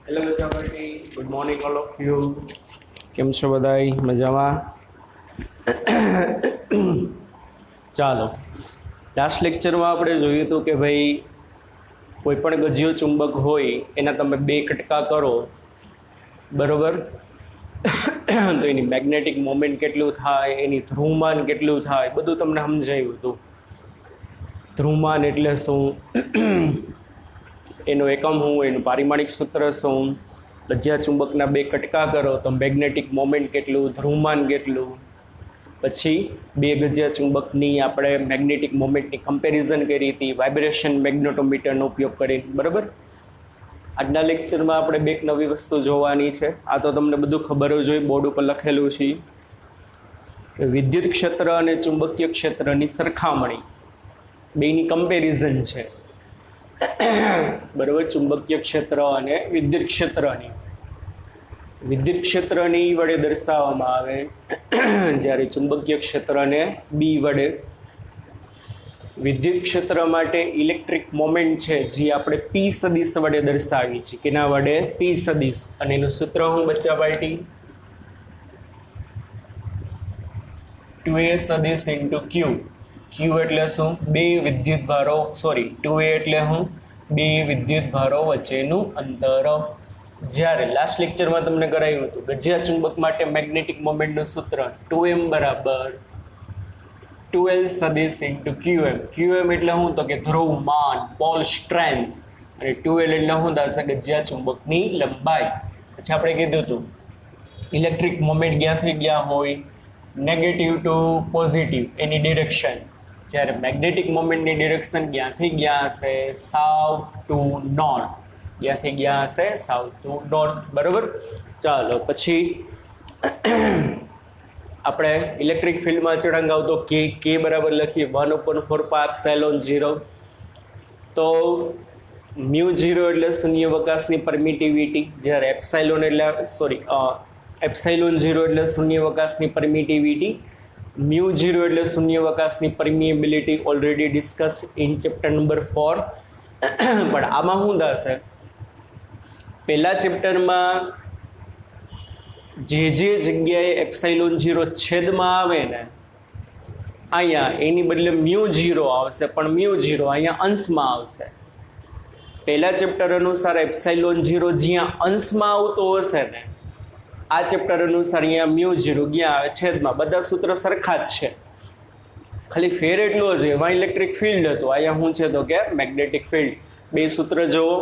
Hello બચ્ચાભાઈ, good morning all of you. કેમ છો બધાય? મજામાં? ચાલો, લાસ્ટ લેક્ચરમાં આપણે જોયું હતું કે ભાઈ કોઈ પણ ગજ્યો ચુંબક હોય એના તમે બે કટકા કરો, બરોબર, તો એની મેગ્નેટિક મોમેન્ટ કેટલું થાય, એની ધ્રુવમાન કેટલું થાય, બધું તમને સમજાયું હતું. ધ્રુવમાન એટલે શું, એનો એકમ શું, એનું પારિમાણિક સૂત્ર શું, ગજ્યા ચુંબકના બે કટકા કરો તો મેગ્નેટિક મોમેન્ટ કેટલું, ધ્રુવમાન કેટલું, પછી બે ગજ્યા ચુંબકની આપણે મેગ્નેટિક મોમેન્ટની કમ્પેરિઝન કરી હતી વાઇબ્રેશન મેગ્નેટોમીટરનો ઉપયોગ કરીને, બરાબર. આજના લેક્ચરમાં આપણે બે નવી વસ્તુ જોવાની છે. આ તો તમને બધું ખબર જ હોય, બોર્ડ ઉપર લખેલું છે. વિદ્યુત ક્ષેત્ર અને ચુંબકીય ક્ષેત્રની સરખામણી, બેની કમ્પેરિઝન છે, બરાબર. ચુંબકીય ક્ષેત્ર અને વિદ્યુત ક્ષેત્રની. વિદ્યુત ક્ષેત્રની વડે દર્શાવવામાં આવે જ્યારે ચુંબકીય ક્ષેત્રને બી વડે. વિદ્યુત ક્ષેત્ર માટે ઇલેક્ટ્રિક મોમેન્ટ છે જે આપણે પી સદિશ વડે દર્શાવી છે. કેના વડે? પી સદિશ. અને એનું સૂત્ર હું બચ્ચા પાર્ટી 2a સદિશ ઇન્ટુ ક્યુ. ક્યુ એટલે શું? બે વિદ્યુત ભારો, સોરી 2a એટલે શું? બે વિદ્યુત ભારો વચ્ચેનું અંતર. જ્યારે લાસ્ટ લેક્ચરમાં તમને કરાયું હતું ગજ્યા ચુંબક માટે મેગ્નેટિક મોમેન્ટનું સૂત્ર 2m બરાબર 2l સદિશ ઇન્ટુ qm. qm એટલે શું? તો કે ધ્રુવમાન, પોલ સ્ટ્રેન્થ. અને 2l એટલે શું થશે? ગજ્યા ચુંબકની લંબાઈ. પછી આપણે કીધું હતું ઇલેક્ટ્રિક મોમેન્ટ ક્યાંથી ગયા હોય? નેગેટિવ ટુ પોઝિટિવ, એની ડિરેક્શન. જ્યારે મેગ્નેટિક મોમેન્ટની ડિરેક્શન ક્યાંથી ગયા હશે? South to north. ક્યાંથી ગયા હશે? સાઉથ ટુ નોર્થ, બરાબર. ચાલો, પછી આપણે ઇલેક્ટ્રિક ફિલ્ડમાં અચળાંક આવતો કે બરાબર લખીએ 1/4πε0. તો મ્યુ 0 એટલે શૂન્યાવકાશની પરમિટિવિટી, જ્યારે એપ્સાઇલોન એટલે એપ્સાઇલોન 0 એટલે શૂન્યાવકાશની પરમિટિવિટી, મ્યુ 0 એટલે શૂન્યાવકાશની permeability, already discuss in chapter number 4. પણ આમાં શું થશે? પહેલા ચેપ્ટરમાં જે જગ્યાએ એપ્સાઇલોન 0 છેદમાં આવે ને, અહીંયા એની બદલે મ્યુ 0 આવશે, પણ મ્યુ 0 અહીંયા અંશમાં આવશે. પહેલા ચેપ્ટર અનુસાર એપ્સાઇલોન 0 જ્યાં અંશમાં આવતો હશે ને, આ ચેપ્ટર અનુસાર અહીંયા મ્યુ 0 ક્યાં આવે? છેદમાં. બધા સૂત્ર સરખા જ છે, ખાલી ફેર એટલો જ એમાં ઇલેક્ટ્રિક ફિલ્ડ હતું, અહીંયા શું છે તો કે મેગ્નેટિક ફિલ્ડ. બે સૂત્ર જુઓ,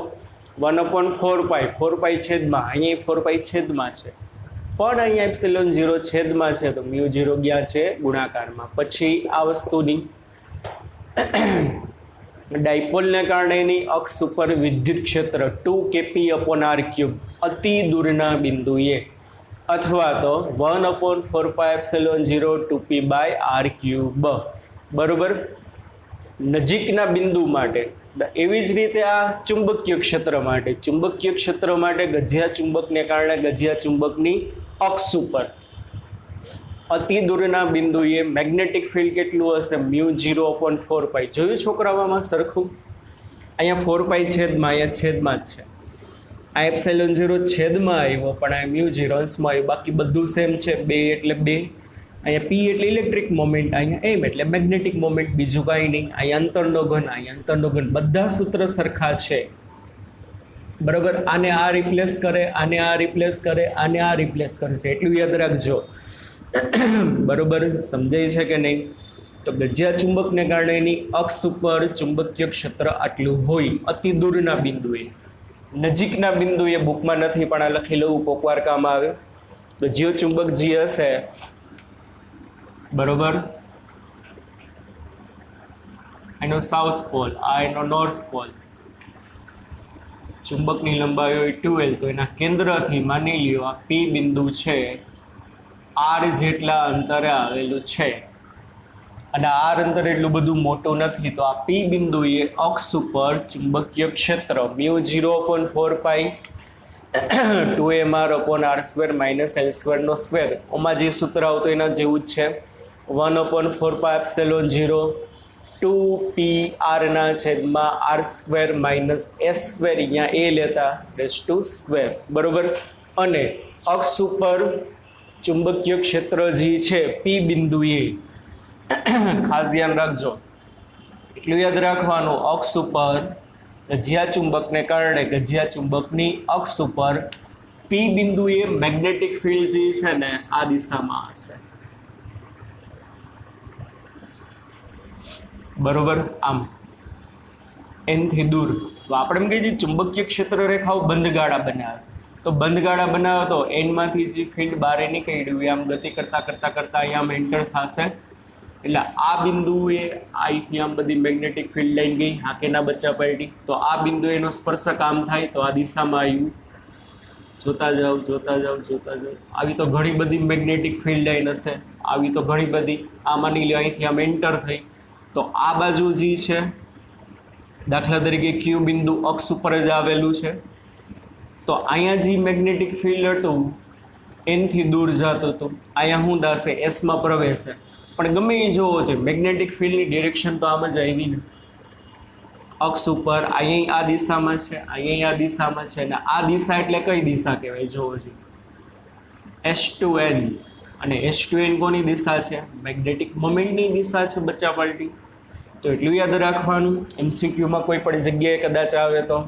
1/4π, 4π છેદમાં, અહીંયા 4π છેદમાં છે, પણ અહીંયા એપ્સિલોન 0 છેદમાં છે, તો મ્યુ 0 ક્યાં છે? ગુણાકારમાં. પછી આ વસ્તુની ડાયપોલને કારણેની અક્ષ ઉપર વિદ્યુત ક્ષેત્ર 2kp/r³, અતિ દૂરના બિંદુએ, અથવા તો 1/4πε0 2p/r³, બરોબર. નજીકના બિંદુ માટે. એવી જ રીતે આ ચુંબકીય ક્ષેત્ર માટે. ચુંબકીય ક્ષેત્ર માટે ગજ્યા ચુંબકને કારણે ગજ્યા ચુંબકની અક્ષ ઉપર અતિ દૂરના બિંદુએ મેગ્નેટિક ફિલ્ડ કેટલું હશે? મ્યુ 0/4π. જોયું છોકરાઓમાં સરખું? અહીંયા 4π છેદમાં, અહીંયા છેદમાં જ છે. આ એપ્સિલોન 0 છેદમાં આવ્યો, પણ આ મ્યુ 0 અંશમાં આવ્યો. બાકી બધું સેમ છે. 2 એટલે 2, અહીંયા પી એટલે ઇલેક્ટ્રિક મોમેન્ટ, અહીંયા એમ એટલે મેગ્નેટિક મોમેન્ટ, બીજું કાંઈ નહીં. અહીંયા અંતરનો ઘન, અહીંયા અંતરનો ઘન, બધા સૂત્ર સરખા છે, બરાબર. આને આ રિપ્લેસ કરે, આને આ રિપ્લેસ કરે, આને આ રિપ્લેસ કરશે, એટલું યાદ રાખજો, બરોબર. સમજાય છે કે નહીં? તો ગજ્યા ચુંબકને કારણેની અક્ષ ઉપર ચુંબકીય ક્ષેત્ર આટલું હોય, અતિ દૂરના બિંદુએ. નજીકના બિંદુએ બુકમાં નથી, પણ આ લખી લઉં, કોકવાર કામ આવે. તો ગજ્યો ચુંબક જે હશે, બરોબર, એનો સાઉથ પોલ, આ એનો નોર્થ પોલ. ચુંબકની લંબાઈ હોય 2l, તો એના કેન્દ્રથી માની લ્યો આ પી બિંદુ છે, આર જેટલા અંતરે આવેલું છે. અને આર અંતર એટલું બધું મોટું નથી, તો આ પી બિંદુએ અક્ષ ઉપર ચુંબકીય ક્ષેત્ર મ્યુ 0/4π 2mr/r² - l². ઓમાં જે સૂત્ર આવતું એના જેવું જ છે. 1/4πε0 2pr ના છેદમાં r² માઇનસ s², અહીંયા a લેતા ⁻², બરોબર. અને અક્ષ ઉપર ચુંબકીય ક્ષેત્ર જે છે p બિંદુએ, ખાસ ધ્યાન રાખજો, એટલું યાદ રાખવાનું, અક્ષ ઉપર ગજિયા ચુંબકને કારણે ગજિયા ચુંબકની અક્ષ ઉપર p બિંદુએ મેગ્નેટિક ફિલ્ડ જે છે ને આ દિશામાં હશે, બરોબર. આમ n થી દૂર. તો આપણે એમ કહીએ ચુંબકીય ક્ષેત્ર રેખાઓ બંધગાળા બનાવે, તો બંધગાળા બનાવે તો n માંથી જે ફિલ્ડ બહાર નીકળ્યું આમ ગતિ કરતા કરતા કરતા અહીંયા એન્ટર થશે, એટલે આ બિંદુએ અહીંથી આમ બધી મેગ્નેટિક ફિલ્ડ લાઈન ગઈ, હાકેના બચ્ચા પલટી, તો આ બિંદુ એનો સ્પર્શક આમ થાય તો આ દિશામાં આવ્યું, જોતા જાઓ જોતા જાઓ જોતા જાઓ, આવી તો ઘણી બધી મેગ્નેટિક ફિલ્ડ લાઈન હશે, આવી તો ઘણી બધી. આ માની લો અહીંથી આમ એન્ટર થઈ, તો આ બાજુ જે છે દાખલા તરીકે ક્યુ બિંદુ અક્ષ ઉપર જ આવેલું છે, તો અહીંયા જે મેગ્નેટિક ફિલ્ડ હતું n થી દૂર જતું હતું, અહીંયા શું થશે, s માં પ્રવેશે. પણ ગમે એ જોવો છે, મેગ્નેટિક ફિલ્ડની ડિરેક્શન તો આમ જ આવી ને, અક્ષ ઉપર અહીં આ દિશામાં છે, અહીં આ દિશામાં છે, અને આ દિશા એટલે કઈ દિશા કહેવાય જોવો છે, s2n. અને s2n કોની દિશા છે, મેગ્નેટિક મોમેન્ટની દિશા છે બચ્ચા પાર્ટી. તો એટલું યાદ રાખવાનું, એમસીક્યુમાં કોઈ પણ જગ્યાએ કદાચ આવે તો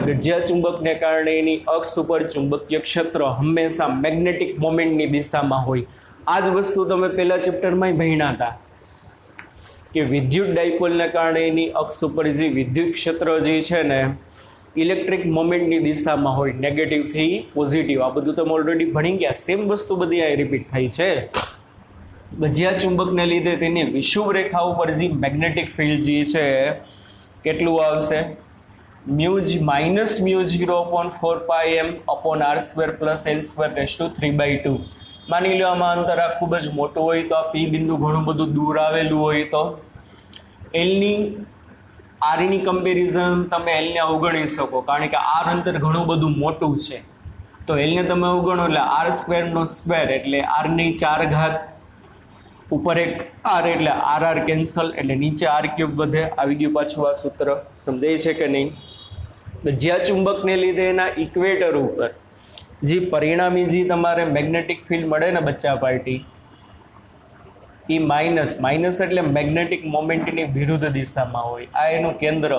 ગજિયા ચુંબકને કારણે એની અક્ષ ઉપર ચુંબકીય ક્ષેત્ર હંમેશા મેગ્નેટિક મોમેન્ટની દિશામાં હોય. આ જ વસ્તુ તમે પહેલા ચેપ્ટરમાં ભણ્યા હતા કે વિદ્યુત ડાયપોલને કારણે એની અક્ષ ઉપર જે વિદ્યુત ક્ષેત્ર જે છે ને ઇલેક્ટ્રિક મોમેન્ટની દિશામાં હોય, નેગેટિવથી પોઝિટિવ. આ બધું તમે ઓલરેડી ભણી ગયા, સેમ વસ્તુ બધી આ રિપીટ થઈ છે. ગજિયા ચુંબકને લીધે તેની વિષુવ રેખા ઉપર જે મેગ્નેટિક ફિલ્ડ જે છે કેટલું આવશે, μ-μ0/4πm/r² + n² 3/2. માની લો આમાં અંતર આ ખૂબ જ મોટું હોય તો આ p બિંદુ ઘણું બધું દૂર આવેલું હોય તો એલની આરની કમ્પેરિઝન તમે એલને અવગણી શકો, કારણ કે આર અંતર ઘણું બધું મોટું છે, તો એલને તમે અવગણો એટલે r² એટલે r ની 4 ઘાત, ઉપર એક r એટલે r કેન્સલ, એટલે નીચે r³ વધે. આવી ગયું પાછું આ સૂત્ર, સમજાય છે કે નહીં? ગજિયા ચુંબકને લીધે એના ઇક્વેટર ઉપર જે પરિણામી જે તમારે મેગ્નેટિક ફિલ્ડ મળે ને બચ્ચા પાર્ટી, એ માઇનસ એટલે મેગ્નેટિક મોમેન્ટની વિરુદ્ધ દિશામાં હોય. આ એનું કેન્દ્ર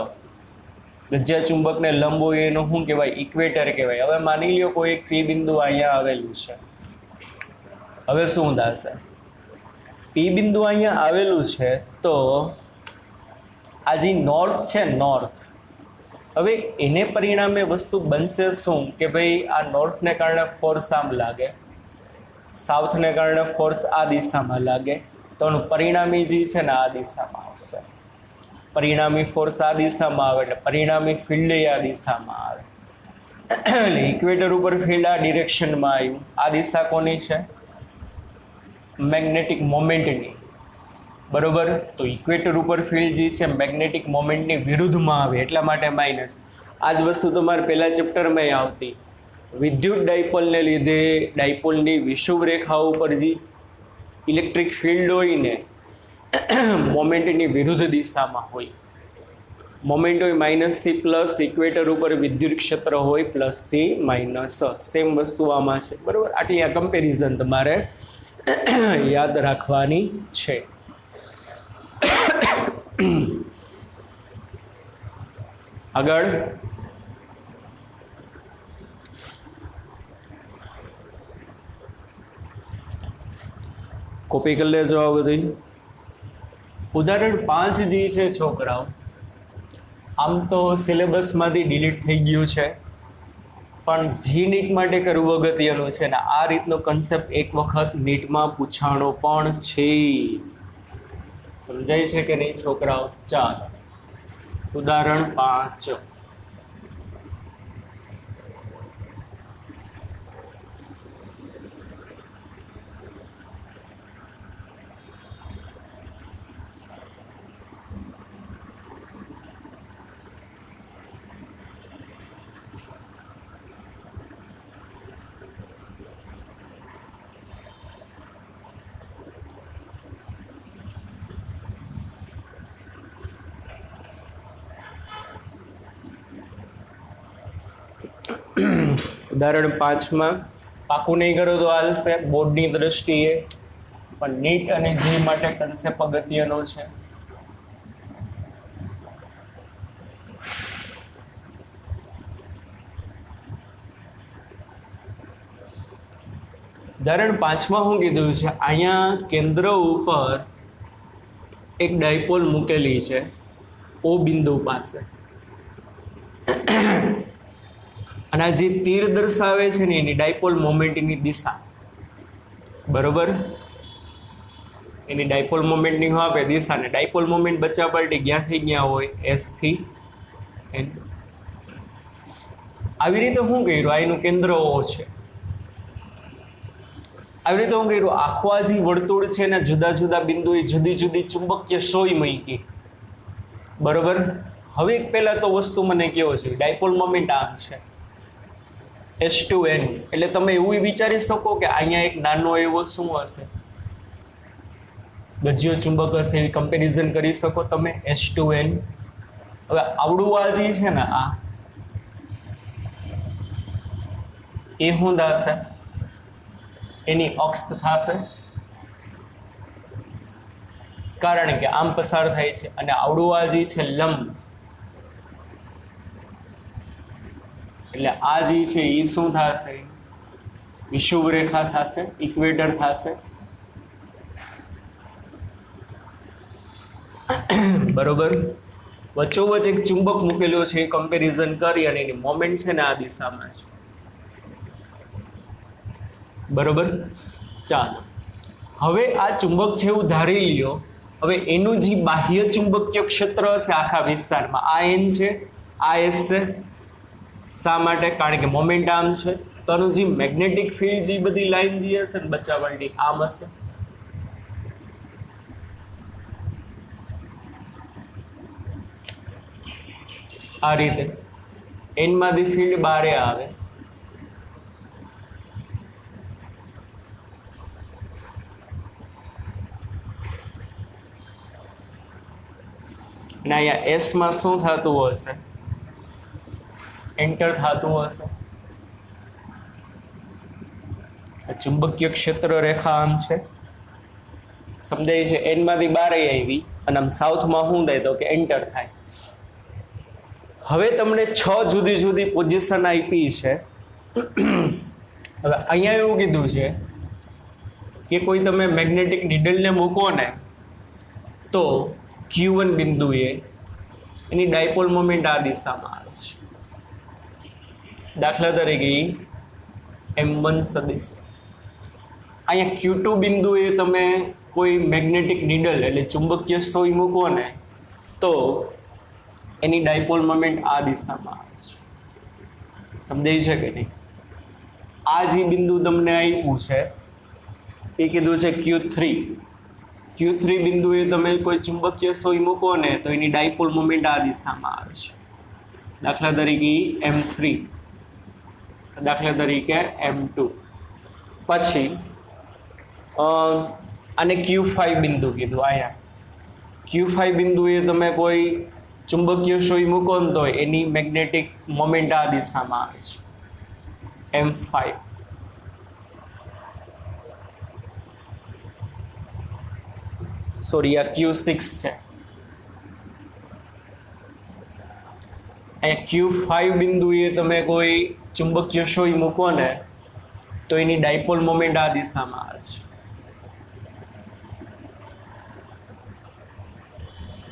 ગજિયા ચુંબકને લંબ હોય એનું શું કહેવાય, ઇક્વેટર કહેવાય. હવે માની લ્યો કોઈ એક પી બિંદુ અહીંયા આવેલું છે, હવે શું થશે, પી બિંદુ અહીંયા આવેલું છે તો આ જે નોર્થ છે, નોર્થ, હવે એને પરિણામે વસ્તુ બનશે શું કે ભાઈ આ નોર્થને કારણે ફોર્સ આમ લાગે, સાઉથને કારણે ફોર્સ આ દિશામાં લાગે, તો એનું પરિણામી જે છે ને આ દિશામાં આવશે. પરિણામી ફોર્સ આ દિશામાં આવે એટલે પરિણામી ફિલ્ડ આ દિશામાં આવે. એટલે ઇક્વેટર ઉપર ફિલ્ડ આ ડિરેક્શનમાં આવ્યું. આ દિશા કોની છે, મેગ્નેટિક મોમેન્ટની, બરોબર. તો ઇક્વેટર ઉપર ફિલ્ડ જે છે મેગ્નેટિક મોમેન્ટની વિરુદ્ધમાં આવે, એટલા માટે માઇનસ. આ જ વસ્તુ તમારે પહેલા ચેપ્ટરમાં આવતી, વિદ્યુત ડાયપોલને લીધે ડાયપોલની વિષુવ રેખા ઉપર જે ઇલેક્ટ્રિક ફિલ્ડ હોય ને મોમેન્ટની વિરુદ્ધ દિશામાં હોય. મોમેન્ટ હોય માઇનસથી પ્લસ, ઇક્વેટર ઉપર વિદ્યુત ક્ષેત્ર હોય પ્લસથી માઇનસ. સેમ વસ્તુ આમાં છે, બરોબર. આટલી આ કમ્પેરિઝન તમારે યાદ રાખવાની છે. આગળ કોપી કરી લેજો આ બધી. ઉદાહરણ 5 જે છે છોકરાઓ, આમ તો સિલેબસમાંથી ડિલીટ થઈ ગયું છે, પણ જી નીટ માટે કરવું અગત્યનું છે ને આ રીતનો કન્સેપ્ટ એક વખત નીટમાં પૂછાણો પણ છે. સમજાય છે કે નહીં છોકરાઓ? ચાલો ઉદાહરણ 5. ઉદાહરણ 5 માં પાકું નહીં કરો તો હાલશે બોર્ડની દ્રષ્ટિએ, પણ નીટ અને જી માટે કન્સેપ્ટ અગત્યનો છે. ઉદાહરણ 5 માં શું કીધું છે, અહીંયા કેન્દ્ર ઉપર એક ડાયપોલ મૂકેલી છે ઓ બિંદુ પાસે, અને આ જે તીર દર્શાવે છે ને એની ડાયપોલ મોમેન્ટની દિશા, બરોબર, એની ડાયપોલ મોમેન્ટની શું આપે દિશા, ને ડાયપોલ મોમેન્ટ બચ્ચા પાર્ટી ક્યાંથી ગયા હોય એસ થી એન. આવી રીતે શું કર્યું, આ એનું કેન્દ્ર ઓ છે. આવી રીતે હું કર્યું, આખું આ જે વર્તુળ છે ને જુદા જુદા બિંદુએ જુદી જુદી ચુંબકીય સોય મૂકી, બરોબર. હવે પહેલા તો વસ્તુ મને કેવો છે, ડાયપોલ મોમેન્ટ આમ છે S2n, એટલે તમે એવું વિચારી શકો કે અહીંયા એક નાનો એવો શું હશે, ગજ્યો ચુંબક હશે, એવી કમ્પેરિઝન કરી શકો તમે S2n. હવે આવડું આ જે છે ને આ એ શું થશે, એની અક્ષ થશે, કારણ કે આમ પસાર થાય છે, અને આવડું આ જે છે લંબ, એટલે આ જે છે એ શું થશે, વિષુવવ રેખા થશે, ઇક્વેટર થશે, બરોબર. વચ્ચોવચ્ચ એક ચુંબક મૂકેલો છે, એ કમ્પેરિઝન કરી અને એની મોમેન્ટ છે ને આ દિશામાં છે, બરોબર. ચાલો, હવે આ ચુંબક છે એવું ધારી લ્યો. હવે એનું જે બાહ્ય ચુંબકીય ક્ષેત્ર હશે આખા વિસ્તારમાં, આ એન છે, આ એસ છે. શા માટે? કારણ કે મોમેન્ટ આમ છે. તો આનું જે મેગ્નેટિક ફિલ્ડ, જે બધી લાઈન જે હશે ને બચ્ચા વાળી આમ હશે. આ રીતે એન માંથી ફિલ્ડ બારે આવે, અને અહીંયા એસ માં શું થતું હશે, એન્ટર થતું હશે. ચુંબકીય ક્ષેત્ર રેખા આમ છે, સમજાય છે. એન માંથી બાર આવી અને આમ સાઉથમાં શું થાય તો કે એન્ટર થાય. હવે તમને 6 જુદી જુદી પોઝિશન આપી છે. હવે અહીંયા એવું કીધું છે કે કોઈ તમે મેગ્નેટિક નીડલને મૂકો ને તો Q1 બિંદુએ એની ડાયપોલ મોમેન્ટ આ દિશામાં આવે છે. દાખલા તરીકે M1 સદિશ. અહીંયા Q2 બિંદુએ તમે કોઈ મેગ્નેટિક નીડલ એટલે ચુંબકીય સોય મૂકો ને તો એની ડાયપોલ મોમેન્ટ આ દિશામાં આવે છે. સમજાય છે કે નહીં? આ જે બિંદુ તમને આપ્યું છે એ કીધું છે Q3 બિંદુએ તમે કોઈ ચુંબકીય સોય મૂકો ને તો એની ડાયપોલ મોમેન્ટ આ દિશામાં આવે છે. દાખલા તરીકે M3, દાખલા તરીકે M2. પછી આને Q5 બિંદુ કીધું. આયા Q5 બિંદુએ તમે કોઈ ચુંબકીય સોય મૂકો ને તો એની મેગ્નેટિક મોમેન્ટ આ દિશામાં આવે છે, M5. સોરી, આ Q6 છે. અહીંયા Q5 બિંદુએ તમે કોઈ ચુંબકીય સોય મૂકો ને તો એની ડાયપોલ મોમેન્ટ આ દિશામાં આવે છે.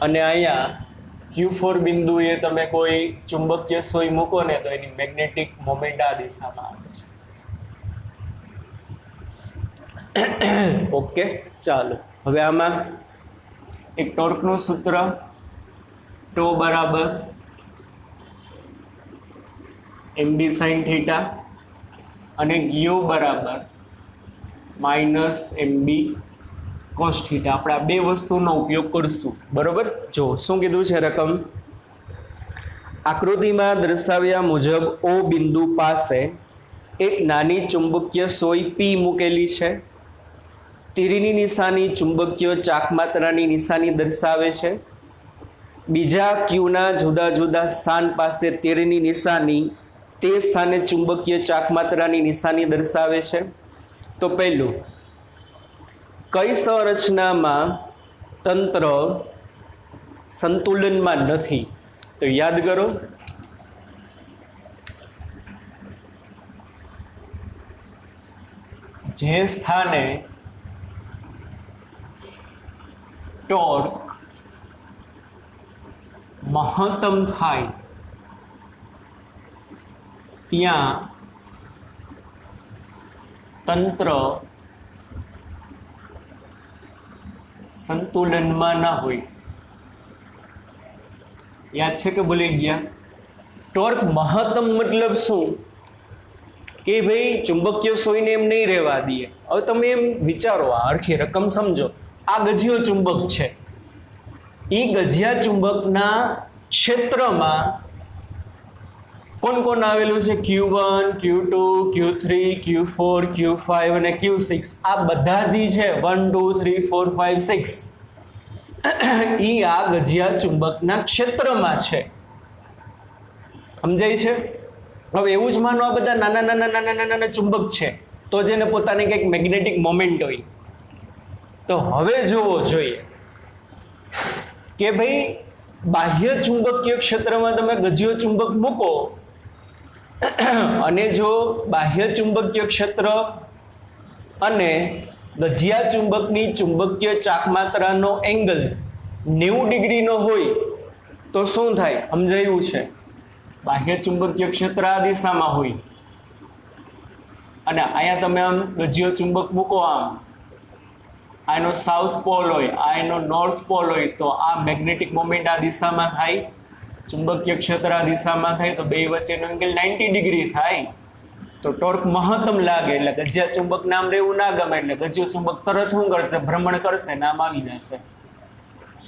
અને અહીંયા Q4 બિંદુએ તમે કોઈ ચુંબકીય સોય મૂકો ને તો એની મેગ્નેટિક મોમેન્ટ આ દિશામાં આવે છે. ઓકે, ચાલો. હવે આમાં એક ટોર્કનું સૂત્ર, ટો બરાબર mb sin થીટા અને ગિયો બરાબર -mb cos થીટા. આપણે આ બે વસ્તુનો ઉપયોગ કરશું, બરોબર. જો શું કીધું છે રકમ, આકૃતિમાં દર્શાવ્યા મુજબ O બિંદુ પાસે એક નાની ચુંબકીય સોય P મૂકેલી છે. તીરની નિશાની ચુંબકીય ચાકમાત્રાની નિશાની દર્શાવે છે. બીજા Qના જુદા જુદા સ્થાન પાસે તીરની નિશાની તે સ્થાને ચુંબકીય ચાકમાત્રાની નિશાની દર્શાવે છે? તો પહેલું, કઈ સંરચનામાં તંત્ર સંતુલનમાં નથી? તો યાદ કરો, જે સ્થાને ટોર્ક મહત્તમ થાય ત્યાં તંત્ર સંતુલનમાં ના હોય. યાદ છે કે ભૂલી ગયા? ટોર્ક મહત્તમ મતલબ શું? કે ભાઈ ચુંબકીય સોયને એમ નહીં રહેવા દઈએ. હવે તમે એમ વિચારો, આ હરખી રકમ સમજો. આ ગજિયો ચુંબક છે, એ ગજિયા ચુંબકના ક્ષેત્રમાં કોણ કોણ આવેલું છે? Q1, Q2, Q3, Q4, Q5 અને Q6. આ બધા જ છે 1 2 3 4 5 6. એ આ ગજિયા ચુંબકના ક્ષેત્રમાં છે. સમજાય છે? હવે એવું જ માનો, આ બધા નાના નાના નાના નાના ચુંબક છે તો જેને પોતાની કંઈક મેગ્નેટિક મોમેન્ટ હોય. તો હવે જોવો જોઈએ કે ભાઈ બાહ્ય ચુંબકીય ક્ષેત્રમાં તમે ગજિયો ચુંબક મૂકો અને જો બાહ્ય ચુંબકીય ક્ષેત્ર અને ગજિયા ચુંબકની ચુંબકીય ચાકમાત્રાનો એંગલ 90 ડિગ્રીનો હોય તો શું થાય? સમજાયું છે? બાહ્ય ચુંબકીય ક્ષેત્ર આ દિશામાં હોય અને અહીંયા તમે આમ ગજિયો ચુંબક મૂકો, આનો સાઉથ પોલ હોય, આનો નોર્થ પોલ હોય, તો આ મેગ્નેટિક મોમેન્ટ આ દિશામાં થાય, ચુંબકીય ક્ષેત્ર આ દિશામાં થાય, તો બે વચ્ચેનો એંગલ 90 ડિગ્રી થાય. તો ટોર્ક મહત્તમ લાગે એટલે ગજિયા ચુંબક નામ રહેવું ના ગમે, એટલે ગજિયો ચુંબક તરત શું કરશે? ભ્રમણ કરશે, નામ આવી જશે.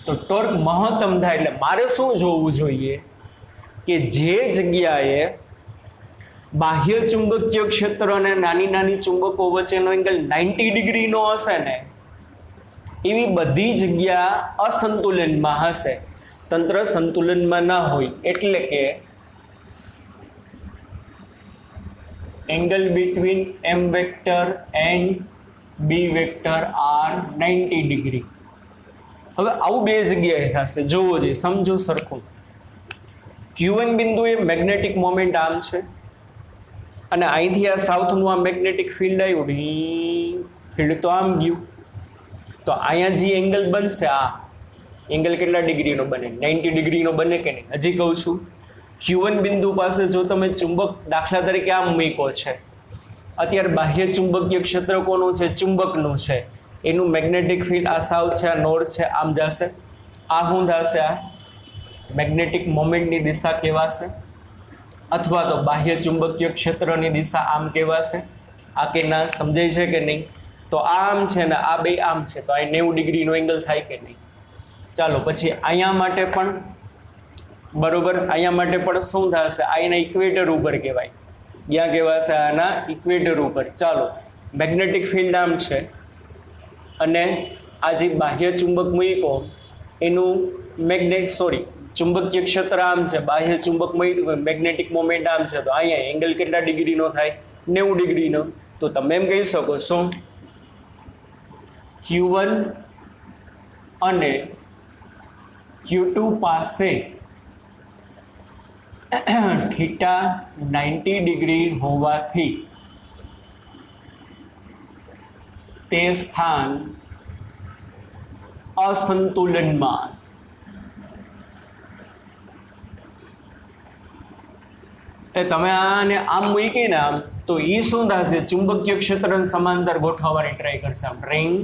તો ટોર્ક મહત્તમ થાય એટલે મારે શું જોવું જોઈએ કે જે જગ્યાએ બાહ્ય ચુંબકીય ક્ષેત્ર અને નાની નાની ચુંબકો વચ્ચેનો એંગલ 90 ડિગ્રીનો હશે ને, એવી બધી જગ્યા અસંતુલનમાં હશે, તંત્ર સંતુલનમાં ના હોય. એટલે કે angle between M vector and B vector are 90 degree. હવે આવું બે જગ્યાએ થશે, જોવો જોઈએ, સમજો સરખું. Q1 બિંદુ એ મેગ્નેટિક મોમેન્ટ આમ છે અને અહીંથી આ સાઉથનું આ મેગ્નેટિક ફિલ્ડ આવ્યું, ફિલ્ડ તો આમ ગયું. તો અહીંયા જે એંગલ બનશે, આ એંગલ કેટલા ડિગ્રીનો બને? 90 ડિગ્રીનો બને કે નહીં? હજી કહું છું, Q1 બિંદુ પાસે જો તમે ચુંબક દાખલા તરીકે આમ મૂક્યો છે, અત્યારે બાહ્ય ચુંબકીય ક્ષેત્ર કોનું છે? ચુંબકનું છે. એનું મેગ્નેટિક ફિલ્ડ આ સાઉથ છે, આ નોર્થ છે, આમ જશે. આ શું થશે? આ મેગ્નેટિક મોમેન્ટની દિશા કહેવાશે, અથવા તો બાહ્ય ચુંબકીય ક્ષેત્રની દિશા આમ કહેવાશે. આ કે ના? સમજાય છે કે નહીં? તો આ આમ છે ને આ બે આમ છે, તો અહીં 90 ડિગ્રીનો એંગલ થાય કે નહીં? ચાલો પછી અહીંયા માટે પણ બરોબર, અહીંયા માટે પણ શું થશે? આ એના ઇક્વેટર ઉપર કહેવાય. ક્યાં કહેવાશે? આના ઇક્વેટર ઉપર. ચાલો, મેગ્નેટિક ફિલ્ડ આમ છે અને આ જે બાહ્ય ચુંબક મૂકો એનું ચુંબકીય ક્ષેત્ર આમ છે, બાહ્ય ચુંબક મેગ્નેટિક મોમેન્ટ આમ છે, તો અહીંયા એંગલ કેટલા ડિગ્રીનો થાય? 90 ડિગ્રીનો. તો તમે એમ કહી શકો શું Q1 અને Q2 પાસે થીટા 90 ડિગ્રી હોવાથી તે સ્થાન અસંતુલનમાં છે. તમે આને આમ મૂકીને આમ, તો એ શું થશે? ચુંબકીય ક્ષેત્રને સમાંતર ગોઠવવાની ટ્રાય કરશે, આમ રિંગ.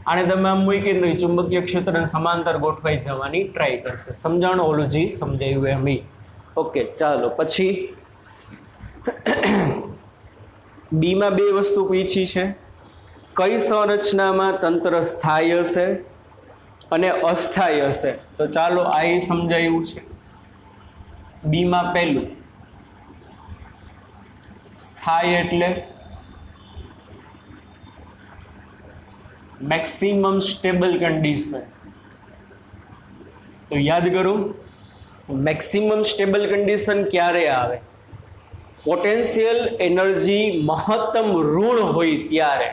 આને તમે આમ મૂકીને તો ચુંબકીય ક્ષેત્રને સમાંતર ગોઠવાઈ જવાની ટ્રાય કરશે. સમજાણો? ઓલું જી સમજાયું એમ. ઓકે, ચાલો પછી બીમાં બે વસ્તુ પૂછી છે. કઈ સંરચનામાં તંત્ર સ્થાયી હશે અને અસ્થાયી હશે? તો ચાલો આ સમજાયું છે. બીમાં પહેલું, સ્થાયી એટલે મેક્સિમમ સ્ટેબલ કન્ડિશન. તો યાદ કરો, મેક્સિમમ સ્ટેબલ કન્ડિશન ક્યારે આવે? પોટેન્શિયલ એનર્જી મહત્તમ ઋણ હોય ત્યારે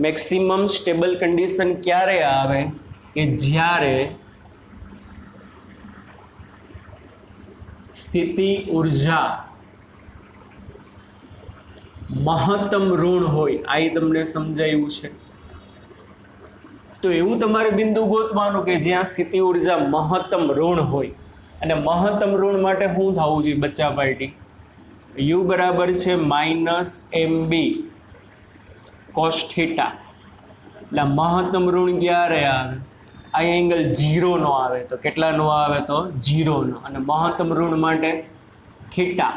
મેક્સિમમ સ્ટેબલ કન્ડિશન ક્યારે આવે કે જ્યારે સ્થિતિ ઉર્જા મહત્તમ ઋણ હોય. આ તમને સમજાયું છે. તો એવું તમારે બિંદુ ગોતવાનું કે જ્યાં સ્થિતિ ઉર્જા મહત્તમ ઋણ હોય. અને મહત્તમ ઋણ માટે શું થવું જોઈએ બચ્ચા પાર્ટી? યુ બરાબર છે -mb cos થીટા. એટલે મહત્તમ ઋણ ક્યારે આવે? આ એંગલ 0 નો આવે. તો કેટલાનો આવે? તો 0 નો. અને મહત્તમ ઋણ માટે થીટા.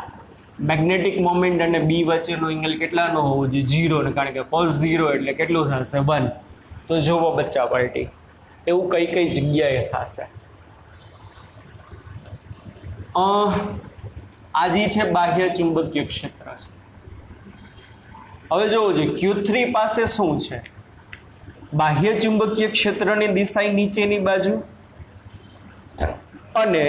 મેગ્નેટિક મોમેન્ટ અને બી વચ્ચેનો એંગલ કેટલાનો હોવો જોઈએ? 0 ને, કારણ કે cos 0 એટલે કેટલું થશે? 1. તો જુઓ બચ્ચા પાર્ટી, એવું કઈ કઈ જગ્યાએ થશે. આ જે છે બાહ્ય ચુંબકીય ક્ષેત્ર છે. હવે જોવો જોઈએ Q3 પાસે શું છે? બાહ્ય ચુંબકીય ક્ષેત્રની દિશા નીચેની બાજુ અને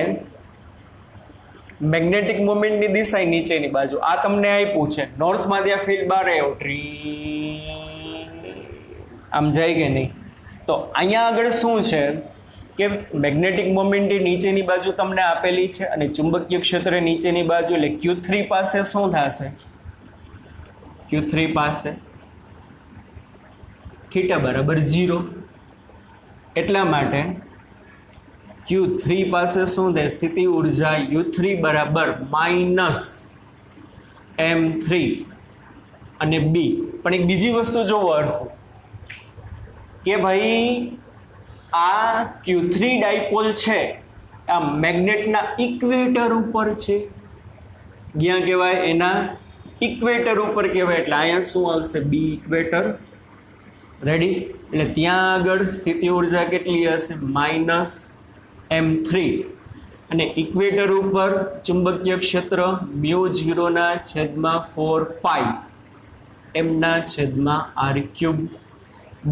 મેગ્નેટિક મોમેન્ટની દિશા નીચેની બાજુ. આ તમને આપ્યું છે. નોર્થમાં ત્યાં ફિલ્ડ બાર આવ્યો, આમ જાય કે નહીં? તો અહીંયા આગળ શું છે કે મેગ્નેટિક મોમેન્ટ નીચેની બાજુ તમને આપેલી છે અને ચુંબકીય ક્ષેત્ર નીચેની બાજુ. એટલે Q3 પાસે શું થશે? Q3 પાસે થીટા બરાબર 0. એટલા માટે Q3 પાસે શું થાય? સ્થિતિ ઉર્જા U3 બરાબર -m3 અને B. પણ એક બીજી વસ્તુ જોવો કે ભાઈ આ Q3 ડાયપોલ છે આ મેગ્નેટના ઇક્વેટર ઉપર છે. ક્યાં કહેવાય? એના ઇક્વેટર ઉપર કહેવાય. એટલે અહીંયા શું આવશે? બી ઇક્વેટર. રેડી? એટલે ત્યાં આગળ સ્થિતિ ઉર્જા કેટલી હશે? -m3. અને ઇક્વેટર ઉપર ચુંબકીય ક્ષેત્ર μ0/4π m/r3.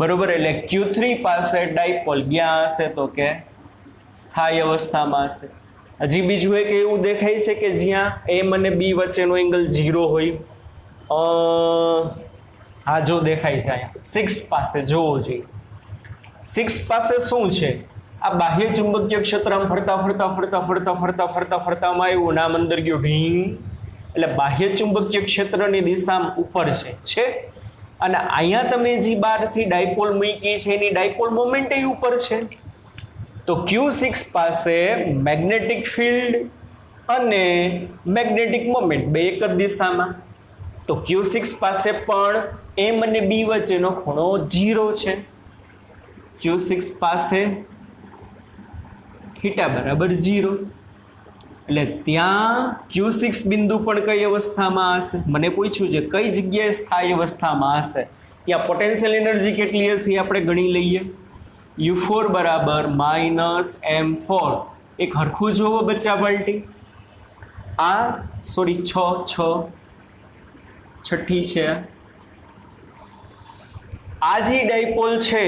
બરોબર? એટલે Q3 પાસે ડાયપોલ ક્યાં હશે? તો કે સ્થાયી અવસ્થામાં હશે. હજી બીજું એક એવું દેખાય છે કે જ્યાં M અને B વચ્ચેનો એંગલ 0 હોય. હા, જો દેખાય છે અહીંયા 6 પાસે. જોવો જોઈએ 6 પાસે શું છે? આ બાહ્ય ચુંબકીય ક્ષેત્રમાં ફરતામાં આવ્યું, નામ અંદર ગયું ઢીંગ. એટલે બાહ્ય ચુંબકીય ક્ષેત્રની દિશા ઉપર છે. અને અહીંયા તમે જે બહારથી ડાયપોલ મૂકી છે એની ડાયપોલ મોમેન્ટ ઉપર છે. તો Q6 પાસે મેગ્નેટિક ફિલ્ડ અને મેગ્નેટિક મોમેન્ટ બે એક જ દિશામાં. તો Q6 પાસે પણ M અને B વચ્ચેનો ખૂણો 0 છે. Q6 પાસે થીટા બરાબર 0. એટલે ત્યાં Q6 બિંદુ પણ કઈ અવસ્થામાં હશે? મને પૂછ્યું છે કઈ જગ્યાએ સ્થાયી અવસ્થામાં હશે. ત્યાં પોટેન્શિયલ એનર્જી કેટલી હશે આપણે ગણી લઈએ. U4 બરાબર -m4. એક હરખું જોવો બચ્ચા પાર્ટી. આ સોરી 6 છઠ્ઠી છે. આ જે ડાયપોલ છે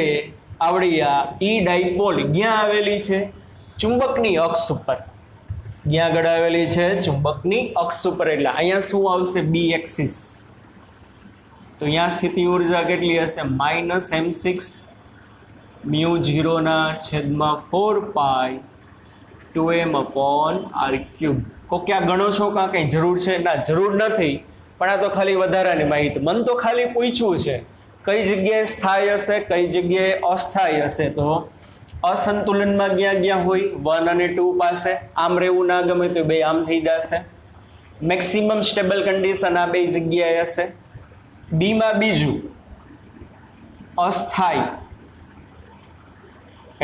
આવડી ઈ ડાયપોલ ક્યાં આવેલી છે? ચુંબકની અક્ષ ઉપર. ક્યાં આગળ આવેલી છે? ચુંબકની અક્ષ ઉપર. એટલે અહીંયા શું આવશે? બી એક્સિસ. તો અહીંયા સ્થિતિ ઉર્જા કેટલી હશે? -m6 μ0/4π 2m/r3. કો ક્યાં ગણો છો? કાં કંઈ જરૂર છે? ના, જરૂર નથી. પણ આ તો ખાલી વધારાની માહિતી. મન તો ખાલી પૂછ્યું છે કઈ જગ્યાએ સ્થાયી હશે, કઈ જગ્યાએ અસ્થાયી હશે. તો અસંતુલનમાં ક્યાં હોય? 1 અને 2 પાસે. આમ રહેવું ના ગમે તો બે આમ થઈ જશે. મેક્સિમમ સ્ટેબલ કન્ડિશન આ બે જગ્યાએ હશે. બીમાં બીજું અસ્થાયી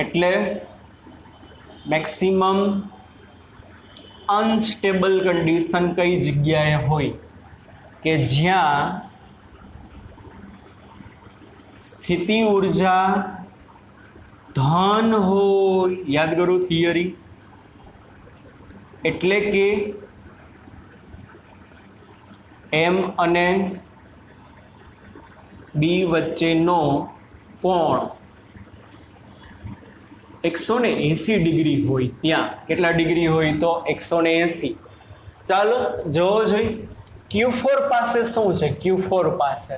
એટલે મેક્સિમમ અનસ્ટેબલ કન્ડિશન કઈ જગ્યાએ હોય? કે જ્યાં સ્થિતિ ઉર્જા ધન હોય. યાદ કરો થિયરી. એટલે કે M અને B વચ્ચેનો કોણ 180 ડિગ્રી હોય. ત્યાં કેટલા ડિગ્રી હોય? તો 180. ચાલો જોવો જોઈએ Q4 પાસે શું છે? Q4 પાસે આ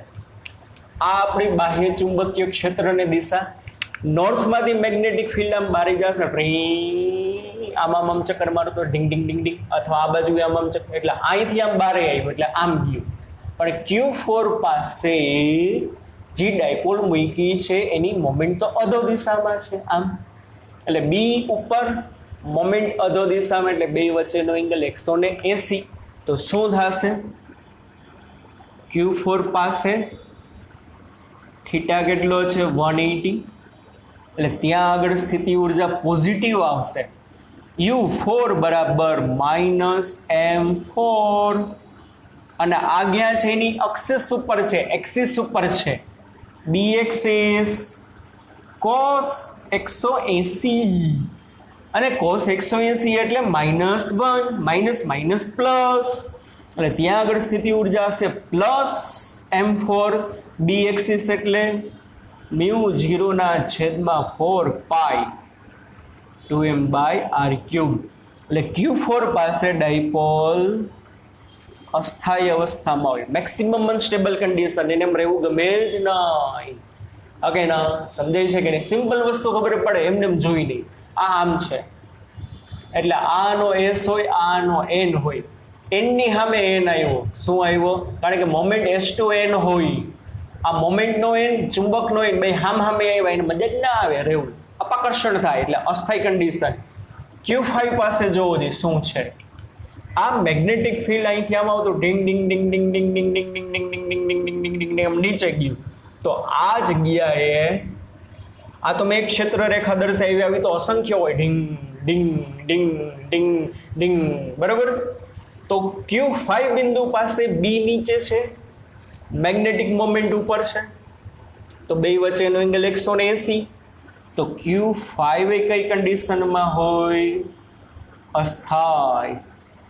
આપણી બાહ્ય ચુંબકીય ક્ષેત્રની દિશા. નોર્થમાંથી મેગ્નેટિક ફિલ્ડ આમ બારી જશે, આમ ચક્કર મારો તો ઢીંગ ઢીંગ ઢીંગ ઢીંગ, અથવા આ બાજુ આમ ચક્કર, એટલે અહીંથી આમ બારે આવ્યું એટલે આમ ગયું. પણ Q4 પાસે જે ડાયપોલ મૂકી છે એની મોમેન્ટ તો અધો દિશામાં છે આમ, એટલે બી ઉપર મોમેન્ટ અધો દિશામાં, એટલે બે વચ્ચેનો એંગલ 180. તો શું થશે? Q4 પાસે થીટા કેટલો છે? 180. એટલે ત્યાં આગળ સ્થિતિ ઉર્જા પોઝિટિવ આવશે. U4 બરાબર -m4, અને આગળ છે એની એક્સિસ ઉપર છે, એક્સિસ ઉપર છે, b એક્સિસ cos 180, અને cos 180 એટલે -1 માઇનસ માઇનસ પ્લસ, એટલે ત્યાં આગળ સ્થિતિ ઉર્જા હશે +m4, b એક્સિસ એટલે μ0/4 પાઈ 2m/r³. એટલે Q4 પાસે ડાયપોલ અસ્થાયી અવસ્થામાં હોય, મેક્સિમમ અનસ્ટેબલ કન્ડિશન, એને એમ રહેવું ગમે જ નહીં. ઓકે ના, સમજાય છે કે નહીં? સિમ્પલ વસ્તુ ખબર પડે, એમને એમ જોઈ નહીં. આ આમ છે એટલે આનો S હોય, આનો N હોય, N ની સામે N આવ્યો. શું આવ્યો? કારણ કે મોમેન્ટ S2N હોય, આ મોમેન્ટનો N, ચુંબકનો N, બે સામે આવ્યા, એને મદદ ના આવે, રહેવું અપાકર્ષણ થાય, એટલે અસ્થાયી કન્ડિશન. Q5 પાસે જોવો જોઈએ શું છે. આ મેગ્નેટિક ફિલ્ડ અહીંથી આમ આવતું ડિંગ ડિંગ ડિંગ ડિંગ ડિંગ ડિંગ ડિંગ ડિંગ ડિંગ ડિંગ ડિંગ ડિંગ ડિંગ ડિંગ ડિંગ ડિંગ નીચે ગયું. તો આ જગ્યાએ આ તો મેં એક ક્ષેત્ર રેખા દર્શાવી, આવી તો અસંખ્ય હોય, ડિંગ ડિંગ ડિંગ ડિંગ ડિંગ, બરાબર. તો Q5 બિંદુ પાસે બી નીચે છે, મેગ્નેટિક મોમેન્ટ ઉપર છે, તો બે વચ્ચેનો એંગલ 180. તો Q5 એ કઈ કન્ડિશનમાં હોય? અસ્થાયી.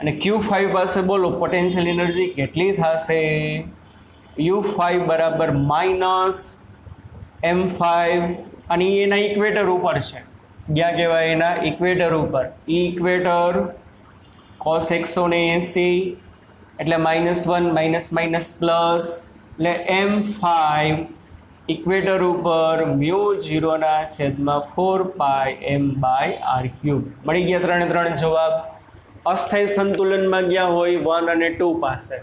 અને Q5 પાસે બોલો પોટેન્શિયલ એનર્જી કેટલી થશે? U5 બરાબર -m5, અને એના ઇક્વેટર ઉપર છે. ક્યાં કહેવાય? એના ઇક્વેટર ઉપર. ઇક્વેટર cos 180 એટલે -1 માઇનસ માઇનસ પ્લસ, એટલે m5 ઇક્વેટર ઉપર μ0/4 પાઈ m/r³. મળી ગયા ત્રણે ત્રણ જવાબ. અસ્થાયી સંતુલનમાં ગયા હોય 1 અને 2 પાસે,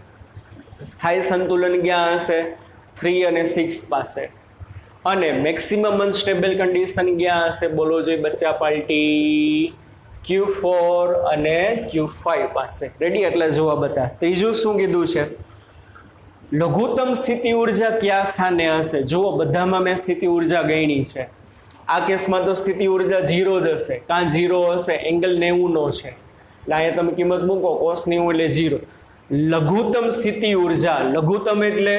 સ્થાયી સંતુલન ક્યાં હશે? 3 અને 6 પાસે, અને મેક્સિમમ અનસ્ટેબલ કન્ડિશન ક્યાં હશે? બોલો જોઈએ બચ્ચા પાર્ટી. Q4 અને Q5 પાસે. રેડી? એટલે જવાબ હતા. ત્રીજું શું કીધું છે? લઘુત્તમ સ્થિતિ ઉર્જા કયા સ્થાને હશે? જુઓ, બધામાં મેં સ્થિતિ ઉર્જા ગણી છે. આ કેસમાં તો સ્થિતિ ઉર્જા 0 જ હશે. કાં 0 હશે? એંગલ 90 નો છે, એટલે અહીંયા તમે કિંમત મૂકો, cos 90 એટલે 0. લઘુત્તમ સ્થિતિ ઉર્જા, લઘુત્તમ એટલે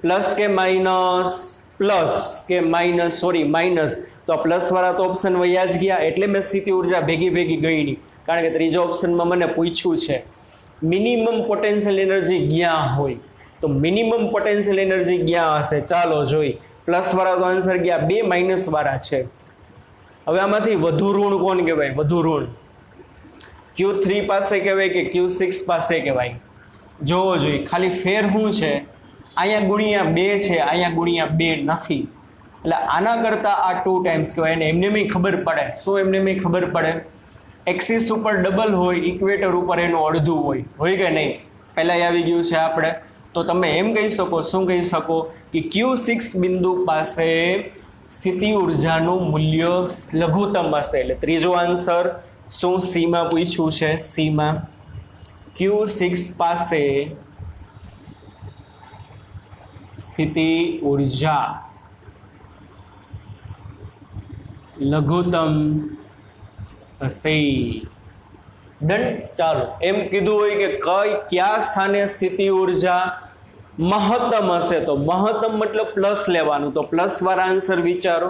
પ્લસ કે માઇનસ, પ્લસ કે માઇનસ, સોરી માઇનસ, તો પ્લસ વાળા તો ઓપ્શન વયા જ ગયા, એટલે મેં સ્થિતિ ઉર્જા ભેગી ભેગી ગણી. કારણ કે ત્રીજા ઓપ્શનમાં મને પૂછ્યું છે મિનિમમ પોટેન્શિયલ એનર્જી ક્યાં હોય, તો મિનિમમ પોટેન્શિયલ એનર્જી ક્યાં હશે? ચાલો જોઈ. પ્લસ વાળા તો આન્સર ગયા, બે માઇનસ વાળા છે. હવે આમાંથી વધુ ઋણ કોણ કહેવાય? વધુ ઋણ Q3 પાસે કહેવાય કે Q6 પાસે કહેવાય? જોવો જોઈએ. ખાલી ફેર શું છે? અહીંયા ગુણ્યા 2 છે, અહીંયા ગુણ્યા 2 નથી, એટલે આના કરતાં આ 2 ટાઈમ્સ કહેવાય. અને એમને મેં ખબર પડે. શું એમને મેં ખબર પડે? એક્સિસ ઉપર ડબલ હોય, ઇક્વેટર ઉપર એનું અડધું હોય કે નહીં? પહેલાં આવી ગયું છે આપણે. તો તમે એમ કહી શકો, શું કહી શકો કે Q6 બિંદુ પાસે સ્થિતિ ઉર્જાનું મૂલ્ય લઘુત્તમ હશે. એટલે ત્રીજો આન્સર શું સીમાં પૂછ્યું છે? સીમાં Q6 પાસે સ્થિતિ ઉર્જા લઘુત્તમ હશે. ડન. ચાલો, એમ કીધું હોય કે કયા સ્થાને સ્થિતિ ઉર્જા મહત્તમ હશે, તો મહત્તમ મતલબ પ્લસ લેવાનું, તો પ્લસ વાળા આન્સર વિચારો.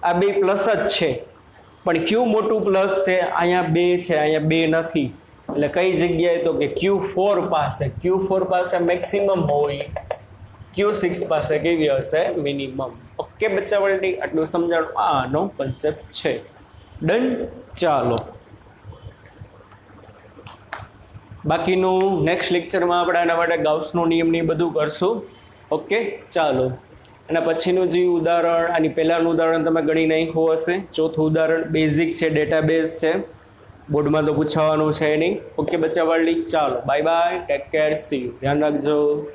આ બે પ્લસ જ છે, પણ ક્યુ મોટું પ્લસ છે, અહીંયા 2 છે, અહીંયા 2 નથી, એટલે કઈ જગ્યાએ? તો કે Q4 પાસે. Q4 પાસે મેક્સિમમ હોય, Q6 પાસે કેવી હશે? મિનિમમ. ઓકે બચ્ચા વળતી, આટલું સમજાણું. આનો કન્સેપ્ટ છે. ડન. ચાલો, બાકીનું નેક્સ્ટ લેક્ચરમાં આપણે આના માટે ગાઉસનો નિયમ ને એ બધું કરશું. ઓકે, ચાલો. અને પછીનું જે ઉદાહરણ, આની પહેલાંનું ઉદાહરણ તમે ગણી નાખ્યું હશે. ચોથું ઉદાહરણ બેઝિક છે, ડેટાબેઝ છે, બોર્ડમાં તો પૂછાવાનું છે નહીં. ઓકે બચ્ચા વાળી, ચાલો bye bye, take care, C you, ધ્યાન રાખજો.